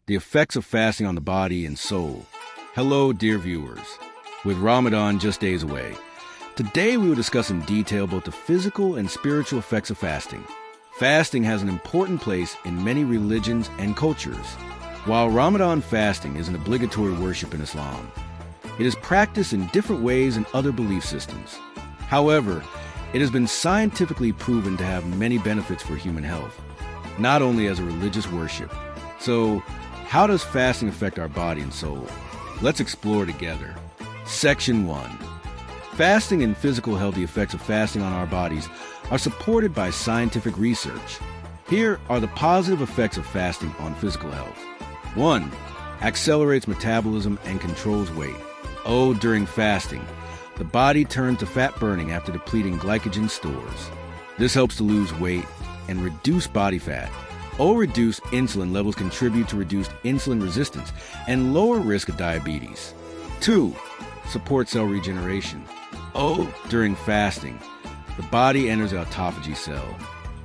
the effects of fasting on the body and soul. Hello, dear viewers. With Ramadan just days away, today we will discuss in detail both the physical and spiritual effects of fasting. Fasting has an important place in many religions and cultures. While Ramadan fasting is an obligatory worship in Islam, it is practiced in different ways in other belief systems. However, it has been scientifically proven to have many benefits for human health, not only as a religious worship. So, how does fasting affect our body and soul? Let's explore together. Section 1. Fasting and physical healthy effects of fasting on our bodies are supported by scientific research. Here are the positive effects of fasting on physical health. 1. Accelerates metabolism and controls weight. During fasting, the body turns to fat burning after depleting glycogen stores. This helps to lose weight and reduce body fat. Reduced insulin levels contribute to reduced insulin resistance and lower risk of diabetes. 2. Support cell regeneration. During fasting, the body enters the autophagy cell.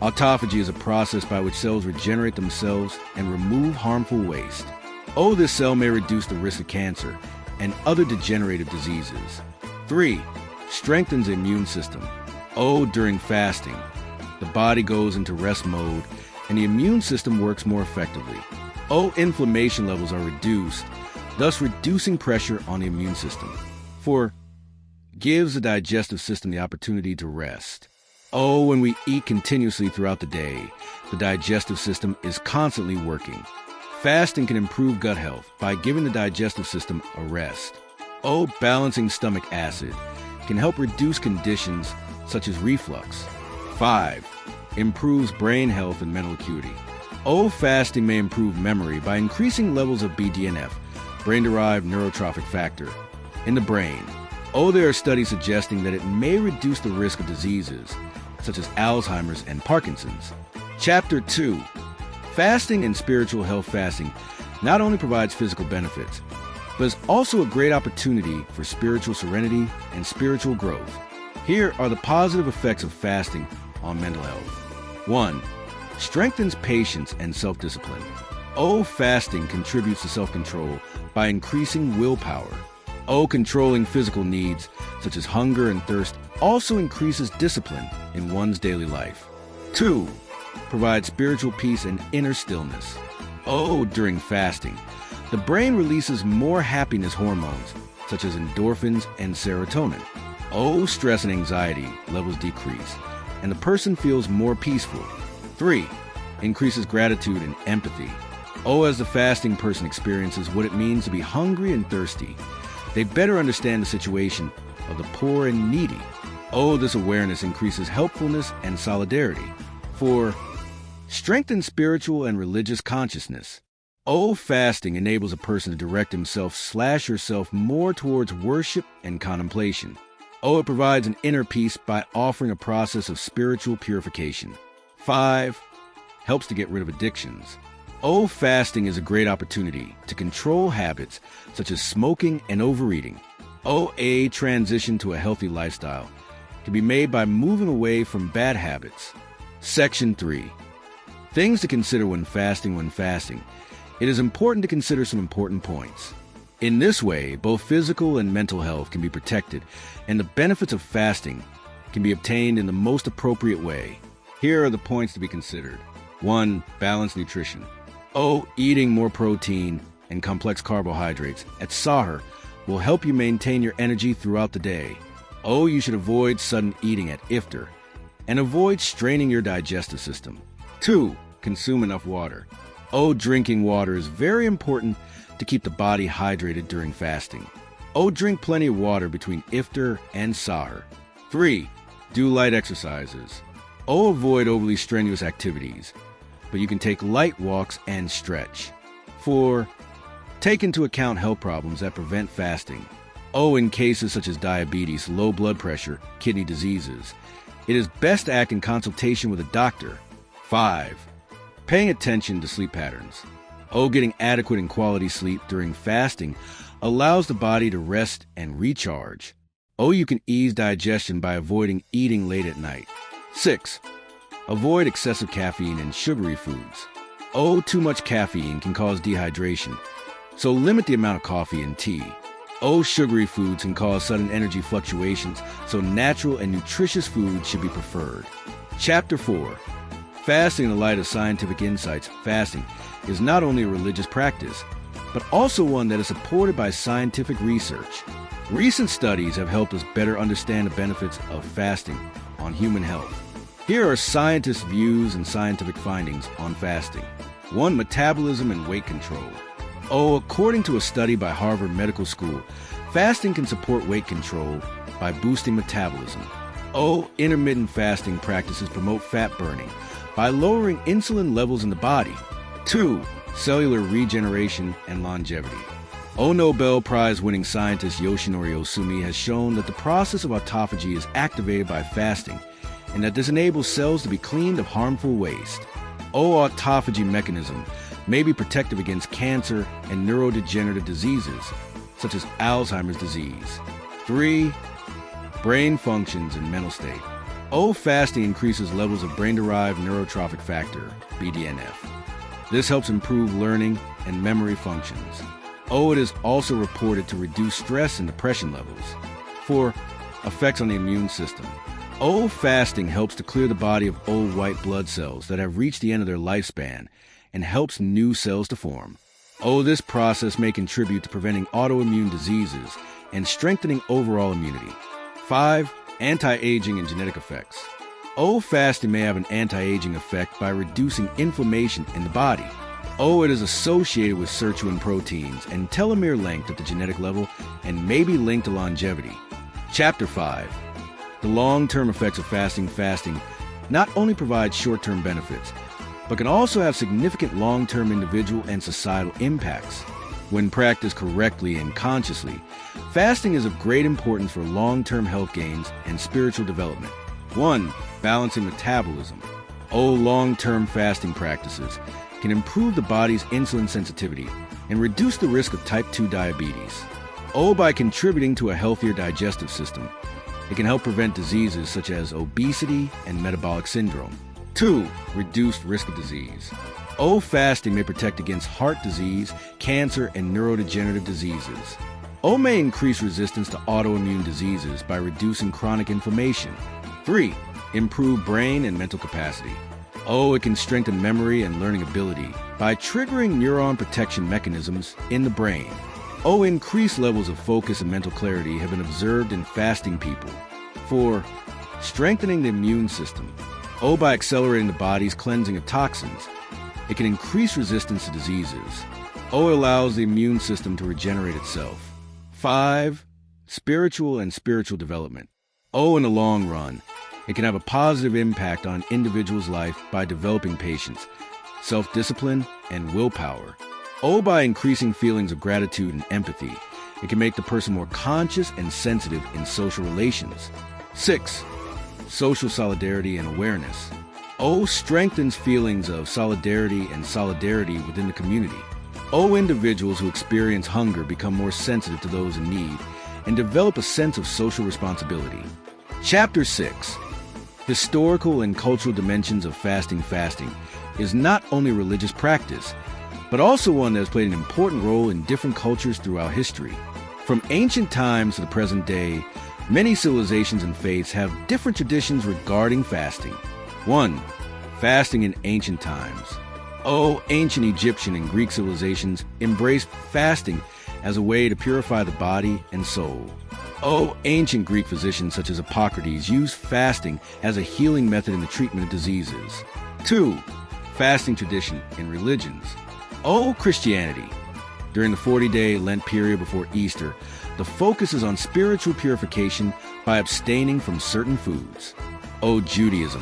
Autophagy is a process by which cells regenerate themselves and remove harmful waste. This cell may reduce the risk of cancer and other degenerative diseases. 3. Strengthens the immune system. During fasting, the body goes into rest mode and the immune system works more effectively. Inflammation levels are reduced, thus reducing pressure on the immune system. 4. Gives the digestive system the opportunity to rest. When we eat continuously throughout the day, the digestive system is constantly working. Fasting can improve gut health by giving the digestive system a rest. Balancing stomach acid can help reduce conditions such as reflux. 5. Improves brain health and mental acuity. Fasting may improve memory by increasing levels of BDNF, brain-derived neurotrophic factor, in the brain. There are studies suggesting that it may reduce the risk of diseases such as Alzheimer's and Parkinson's. Chapter 2. Fasting and spiritual health. Fasting not only provides physical benefits, but is also a great opportunity for spiritual serenity and spiritual growth. Here are the positive effects of fasting on mental health. 1. Strengthens patience and self-discipline. Fasting contributes to self-control by increasing willpower. Controlling physical needs, such as hunger and thirst, also increases discipline in one's daily life. 2. Provides spiritual peace and inner stillness. During fasting, the brain releases more happiness hormones, such as endorphins and serotonin. Stress and anxiety levels decrease, and the person feels more peaceful. 3. Increases gratitude and empathy. As the fasting person experiences what it means to be hungry and thirsty, they better understand the situation of the poor and needy. This awareness increases helpfulness and solidarity. 4. Strengthens spiritual and religious consciousness. Fasting enables a person to direct himself/herself more towards worship and contemplation. It provides an inner peace by offering a process of spiritual purification. 5. Helps to get rid of addictions. Fasting is a great opportunity to control habits such as smoking and overeating. A transition to a healthy lifestyle can be made by moving away from bad habits. Section 3. Things to consider when fasting. When fasting, it is important to consider some important points. In this way, both physical and mental health can be protected, and the benefits of fasting can be obtained in the most appropriate way. Here are the points to be considered. 1. Balanced nutrition. Eating more protein and complex carbohydrates at Sahur will help you maintain your energy throughout the day. You should avoid sudden eating at Iftar and avoid straining your digestive system. 2. Consume enough water. Drinking water is very important to keep the body hydrated during fasting. Drink plenty of water between Iftar and Sahur. 3. Do light exercises. Avoid overly strenuous activities, but you can take light walks and stretch. 4. Take into account health problems that prevent fasting. In cases such as diabetes, low blood pressure, kidney diseases, it is best to act in consultation with a doctor. 5. Paying attention to sleep patterns. Getting adequate and quality sleep during fasting allows the body to rest and recharge. You can ease digestion by avoiding eating late at night. 6. Avoid excessive caffeine and sugary foods. Oh, too much caffeine can cause dehydration, so limit the amount of coffee and tea. Oh, sugary foods can cause sudden energy fluctuations, so natural and nutritious foods should be preferred. Chapter 4. Fasting in the light of scientific insights. Fasting is not only a religious practice, but also one that is supported by scientific research. Recent studies have helped us better understand the benefits of fasting on human health. Here are scientists' views and scientific findings on fasting. 1. Metabolism and weight control. Oh, according to a study by Harvard Medical School, fasting can support weight control by boosting metabolism. Oh, intermittent fasting practices promote fat burning by lowering insulin levels in the body. 2. Cellular regeneration and longevity. Oh, Nobel Prize-winning scientist Yoshinori Ohsumi has shown that the process of autophagy is activated by fasting, and that this enables cells to be cleaned of harmful waste. Oh, autophagy mechanism may be protective against cancer and neurodegenerative diseases, such as Alzheimer's disease. 3. Brain functions and mental state. Oh, fasting increases levels of brain-derived neurotrophic factor, BDNF. This helps improve learning and memory functions. Oh, it is also reported to reduce stress and depression levels. 4. Effects on the immune system. Oh, fasting helps to clear the body of old white blood cells that have reached the end of their lifespan and helps new cells to form. Oh, this process may contribute to preventing autoimmune diseases and strengthening overall immunity. 5. Anti-aging and genetic effects. Oh, fasting may have an anti-aging effect by reducing inflammation in the body. Oh, it is associated with sirtuin proteins and telomere length at the genetic level and may be linked to longevity. Chapter 5. The long-term effects of fasting. Fasting not only provides short-term benefits, but can also have significant long-term individual and societal impacts. When practiced correctly and consciously, fasting is of great importance for long-term health gains and spiritual development. 1. Balancing metabolism. Oh, long-term fasting practices can improve the body's insulin sensitivity and reduce the risk of type 2 diabetes. Oh, by contributing to a healthier digestive system, it can help prevent diseases such as obesity and metabolic syndrome. 2. Reduced risk of disease. Oh, fasting may protect against heart disease, cancer, and neurodegenerative diseases. Oh, may increase resistance to autoimmune diseases by reducing chronic inflammation. 3. Improve brain and mental capacity. Oh, it can strengthen memory and learning ability by triggering neuron protection mechanisms in the brain. Oh, increased levels of focus and mental clarity have been observed in fasting people. 4. Strengthening the immune system. Oh, by accelerating the body's cleansing of toxins, it can increase resistance to diseases. Oh, it allows the immune system to regenerate itself. 5. Spiritual and spiritual development. Oh, in the long run, it can have a positive impact on an individual's life by developing patience, self-discipline, and willpower. Oh, by increasing feelings of gratitude and empathy, it can make the person more conscious and sensitive in social relations. 6. Social solidarity and awareness. Oh, strengthens feelings of solidarity and solidarity within the community. Oh, individuals who experience hunger become more sensitive to those in need and develop a sense of social responsibility. Chapter 6. Historical and cultural dimensions of fasting. Fasting is not only a religious practice, but also one that has played an important role in different cultures throughout history. From ancient times to the present day, many civilizations and faiths have different traditions regarding fasting. 1. Fasting in ancient times. Oh, ancient Egyptian and Greek civilizations embraced fasting as a way to purify the body and soul. Oh, ancient Greek physicians such as Hippocrates used fasting as a healing method in the treatment of diseases. 2. Fasting tradition in religions. Oh, Christianity. During the 40-day Lent period before Easter, the focus is on spiritual purification by abstaining from certain foods. Oh, Judaism.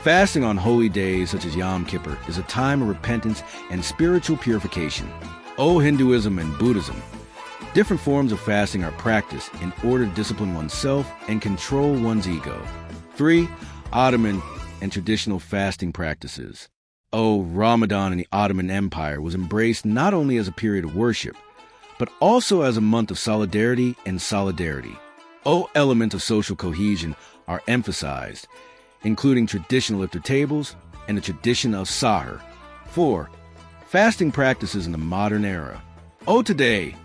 Fasting on holy days such as Yom Kippur is a time of repentance and spiritual purification. Oh, Hinduism and Buddhism. Different forms of fasting are practiced in order to discipline oneself and control one's ego. 3. Ottoman and traditional fasting practices. Oh, Ramadan in the Ottoman Empire was embraced not only as a period of worship, but also as a month of solidarity and solidarity. Oh, elements of social cohesion are emphasized, including traditional iftar tables and the tradition of sahur, 4. Fasting practices in the modern era. Today,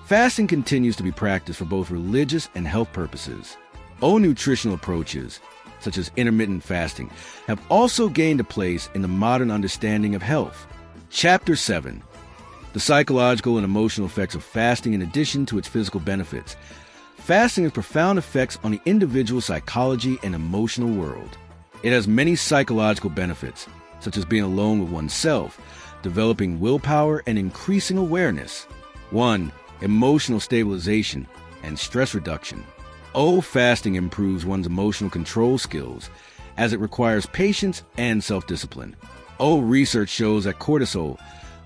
fasting continues to be practiced for both religious and health purposes. Nutritional approaches, such as intermittent fasting, have also gained a place in the modern understanding of health. Chapter 7. The psychological and emotional effects of fasting in addition to its physical benefits. Fasting has profound effects on the individual's psychology and emotional world. It has many psychological benefits, such as being alone with oneself, developing willpower, and increasing awareness. 1. Emotional stabilization and stress reduction. Fasting improves one's emotional control skills, as it requires patience and self-discipline. Research shows that cortisol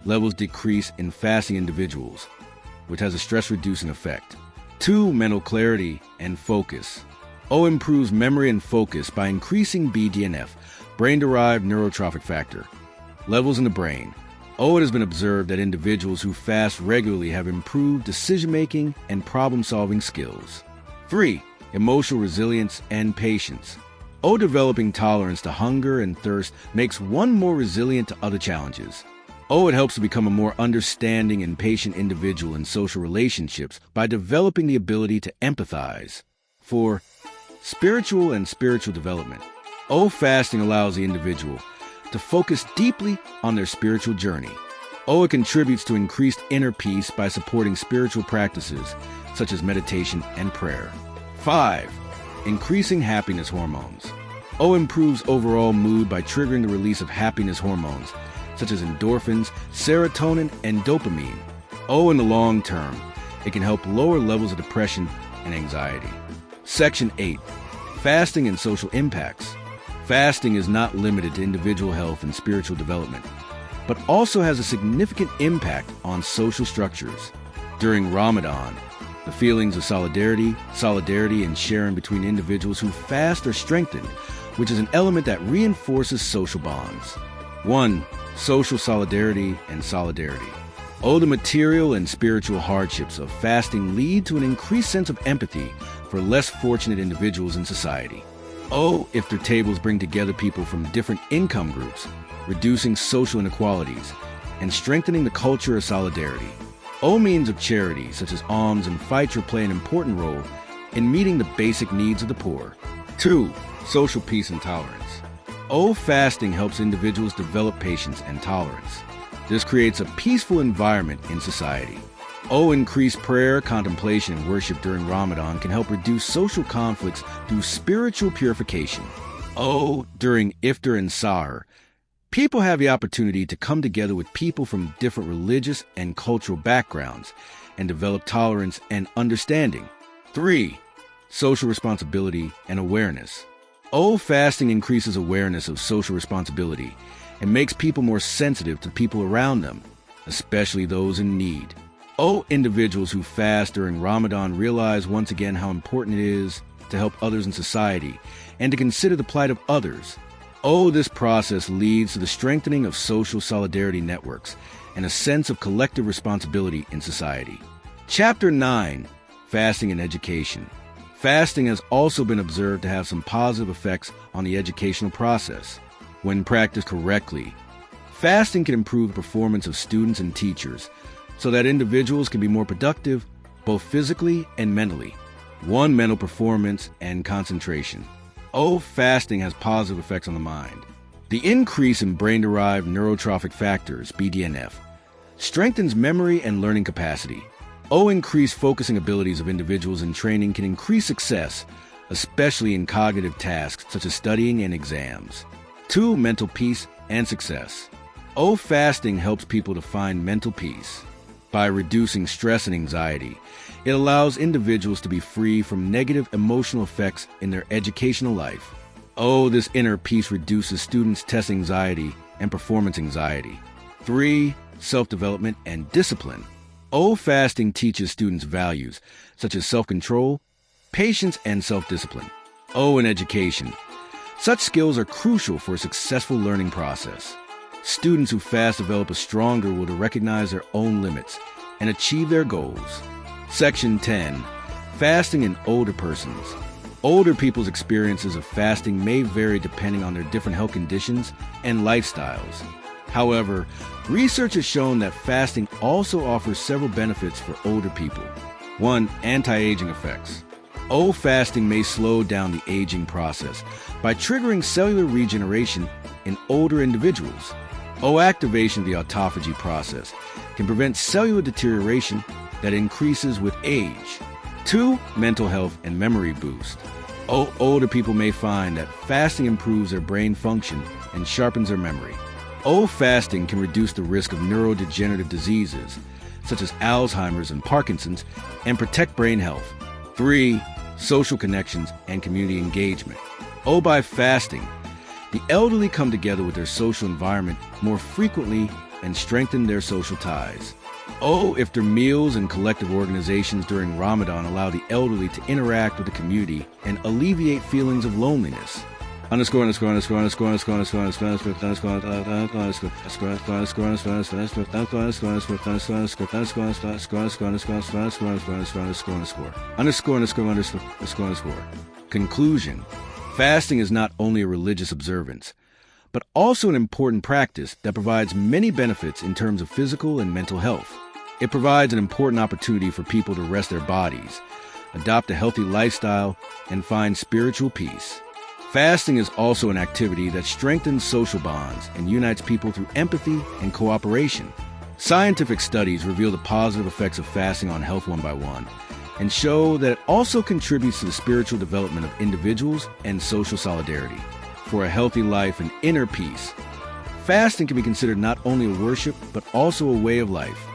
levels decrease in fasting individuals, which has a stress-reducing effect. 2. Mental clarity and focus. Improves memory and focus by increasing BDNF, brain-derived neurotrophic factor, levels in the brain. It has been observed that individuals who fast regularly have improved decision-making and problem-solving skills. 3. Emotional resilience and patience. Developing tolerance to hunger and thirst makes one more resilient to other challenges. It helps to become a more understanding and patient individual in social relationships by developing the ability to empathize. 4. Spiritual and spiritual development. Fasting allows the individual to focus deeply on their spiritual journey. It contributes to increased inner peace by supporting spiritual practices such as meditation and prayer. 5. Increasing happiness hormones. Improves overall mood by triggering the release of happiness hormones such as endorphins, serotonin, and dopamine. In the long term, it can help lower levels of depression and anxiety. Section 8. Fasting and social impacts. Fasting is not limited to individual health and spiritual development, but also has a significant impact on social structures. During Ramadan, the feelings of solidarity, and sharing between individuals who fast are strengthened, which is an element that reinforces social bonds. 1. Social solidarity and solidarity. The material and spiritual hardships of fasting lead to an increased sense of empathy for less fortunate individuals in society. Iftar tables bring together people from different income groups, reducing social inequalities and strengthening the culture of solidarity. Means of charity, such as alms and fitra, play an important role in meeting the basic needs of the poor. 2. Social peace and tolerance. Fasting helps individuals develop patience and tolerance. This creates a peaceful environment in society. Increased prayer, contemplation, and worship during Ramadan can help reduce social conflicts through spiritual purification. During Iftar and Sahur, people have the opportunity to come together with people from different religious and cultural backgrounds and develop tolerance and understanding. 3. Social responsibility and awareness. Fasting increases awareness of social responsibility and makes people more sensitive to people around them, especially those in need. Individuals who fast during Ramadan realize once again how important it is to help others in society and to consider the plight of others. This process leads to the strengthening of social solidarity networks and a sense of collective responsibility in society. Chapter 9. Fasting and education. Fasting has also been observed to have some positive effects on the educational process. When practiced correctly, fasting can improve the performance of students and teachers so that individuals can be more productive both physically and mentally. 1. Mental performance and concentration. Fasting has positive effects on the mind. The increase in brain-derived neurotrophic factors, BDNF, strengthens memory and learning capacity. Increased focusing abilities of individuals in training can increase success, especially in cognitive tasks such as studying and exams. 2. Mental peace and success. Fasting helps people to find mental peace. By reducing stress and anxiety, it allows individuals to be free from negative emotional effects in their educational life. This inner peace reduces students' test anxiety and performance anxiety. 3. Self-development and discipline. Fasting teaches students values such as self-control, patience, and self-discipline. In education, such skills are crucial for a successful learning process. Students who fast develop a stronger will to recognize their own limits and achieve their goals. Section 10. Fasting in older persons. Older people's experiences of fasting may vary depending on their different health conditions and lifestyles. However, research has shown that fasting also offers several benefits for older people. 1. Anti-aging effects. Fasting may slow down the aging process by triggering cellular regeneration in older individuals. Activation of the autophagy process can prevent cellular deterioration that increases with age. 2. Mental health and memory boost. Older people may find that fasting improves their brain function and sharpens their memory. Fasting can reduce the risk of neurodegenerative diseases, such as Alzheimer's and Parkinson's, and protect brain health. 3. Social connections and community engagement. By fasting, the elderly come together with their social environment more frequently and strengthen their social ties. If their meals and collective organizations during Ramadan allow the elderly to interact with the community and alleviate feelings of loneliness. Conclusion. Fasting is not only a religious observance, but also an important practice that provides many benefits in terms of physical and mental health. It provides an important opportunity for people to rest their bodies, adopt a healthy lifestyle, and find spiritual peace. Fasting is also an activity that strengthens social bonds and unites people through empathy and cooperation. Scientific studies reveal the positive effects of fasting on health one by one, and show that it also contributes to the spiritual development of individuals and social solidarity. For a healthy life and inner peace, fasting can be considered not only a worship, but also a way of life.